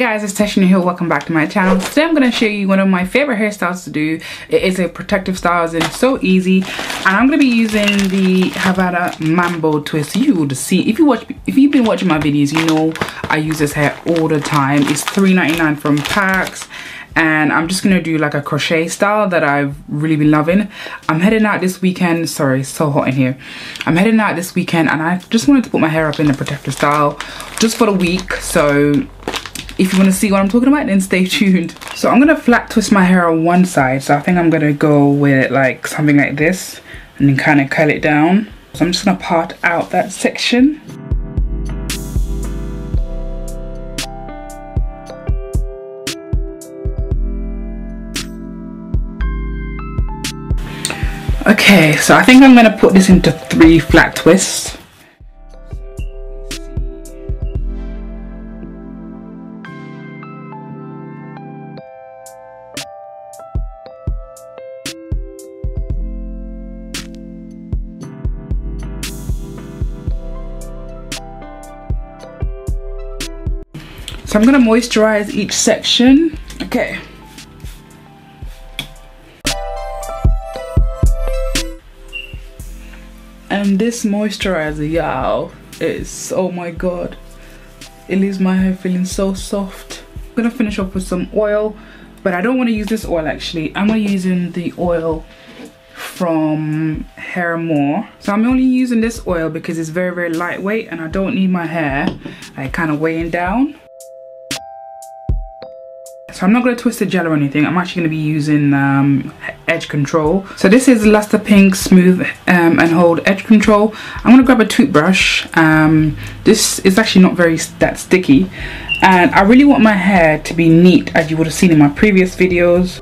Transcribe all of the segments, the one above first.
guys, it's Tasha here. Welcome back to my channel. Today I'm going to show you one of my favorite hairstyles to do. It is a protective style and it's so easy. And I'm going to be using the Havana mambo twist. You will see if you've been watching my videos, you know I use this hair all the time. It's $3.99 from Pax. And I'm just gonna do like a crochet style that I've really been loving. I'm heading out this weekend. Sorry, it's so hot in here. I'm heading out this weekend and I just wanted to put my hair up in a protective style just for the week. So if you want to see what I'm talking about, then stay tuned. So I'm gonna flat twist my hair on one side. So I think I'm gonna go with like something like this and then kind of curl it down. So I'm just gonna part out that section. Okay, so I think I'm going to put this into 3 flat twists. So I'm going to moisturize each section. Okay. And this moisturizer, y'all, is, oh my god, it leaves my hair feeling so soft. I'm gonna finish off with some oil, but I don't want to use this oil actually. I'm gonna be using the oil from Amour. So I'm only using this oil because it's very, very lightweight and I don't need my hair like kind of weighing down. So I'm not going to twist the gel or anything. I'm actually going to be using edge control. So this is Luster Pink Smooth and Hold Edge Control. I'm going to grab a toothbrush. This is actually not that sticky. And I really want my hair to be neat, as you would have seen in my previous videos.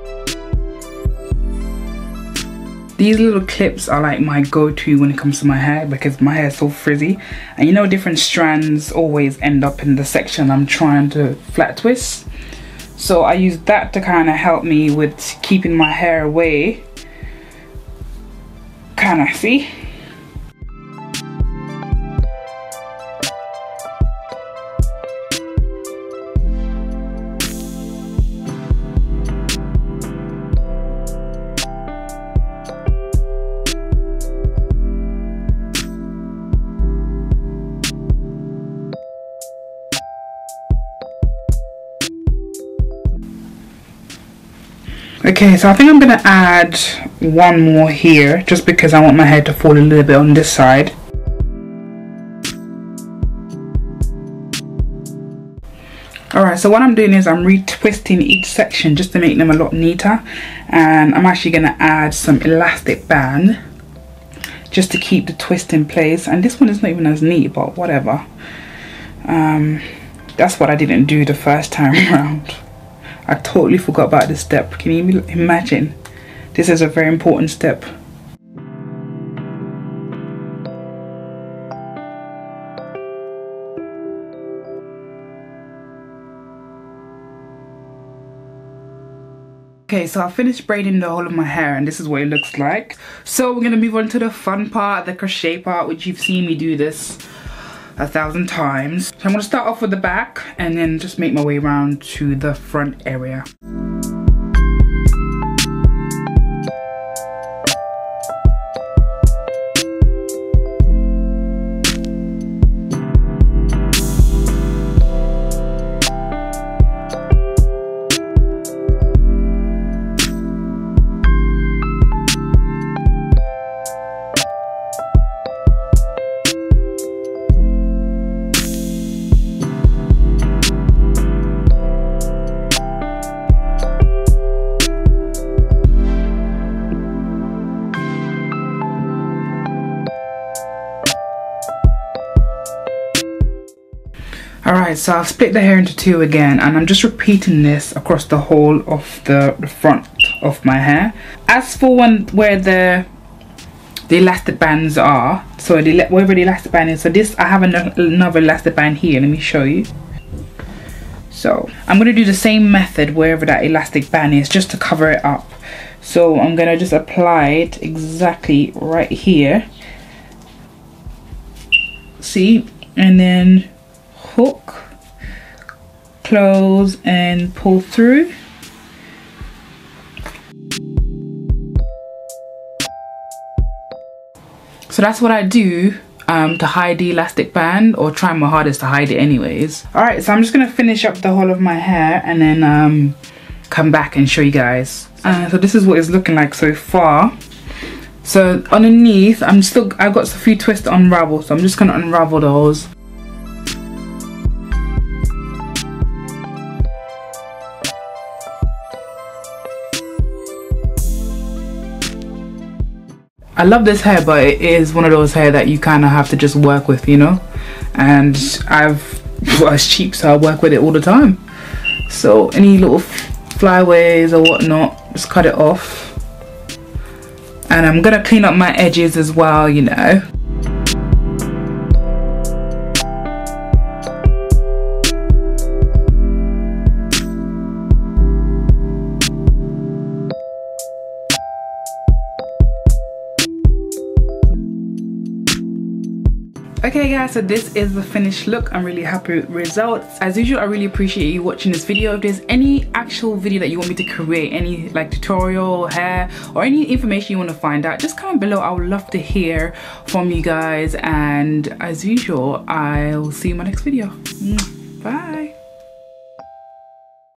These little clips are like my go-to when it comes to my hair because my hair is so frizzy. And you know, different strands always end up in the section I'm trying to flat twist. So I use that to kind of help me with keeping my hair away. Kind of, see? Okay, so I think I'm going to add one more here just because I want my hair to fall a little bit on this side. Alright, so what I'm doing is I'm retwisting each section just to make them a lot neater, and I'm actually going to add some elastic band just to keep the twist in place. And this one is not even as neat, but whatever. That's what I didn't do the first time around. I totally forgot about this step. Can you imagine? This is a very important step. Okay, so I finished braiding the whole of my hair and this is what it looks like. So we're gonna move on to the fun part, the crochet part, which you've seen me do this 1,000 times. So I'm going to start off with the back and then just make my way around to the front area. Alright, so I've split the hair into 2 again and I'm just repeating this across the whole of the front of my hair. As for where the elastic bands are, so wherever the elastic band is, so this, I have another elastic band here, let me show you. So I'm going to do the same method wherever that elastic band is just to cover it up. So I'm going to just apply it exactly right here. See? And then hook, close and pull through. So that's what I do to hide the elastic band, or try my hardest to hide it anyways. Alright, so I'm just gonna finish up the whole of my hair and then come back and show you guys. So this is what it's looking like so far. So underneath, I've got a few twists to unravel, so I'm just gonna unravel those. I love this hair, but it is one of those hair that you kind of have to just work with, you know. And it's cheap, so I work with it all the time. So any little flyaways or whatnot, just cut it off. And I'm gonna clean up my edges as well, you know. Okay guys, so this is the finished look. I'm really happy with results. As usual, I really appreciate you watching this video. If there's any actual video that you want me to create, any like tutorial, hair, or any information you want to find out, just comment below. I would love to hear from you guys. And as usual, I'll see you in my next video. Bye.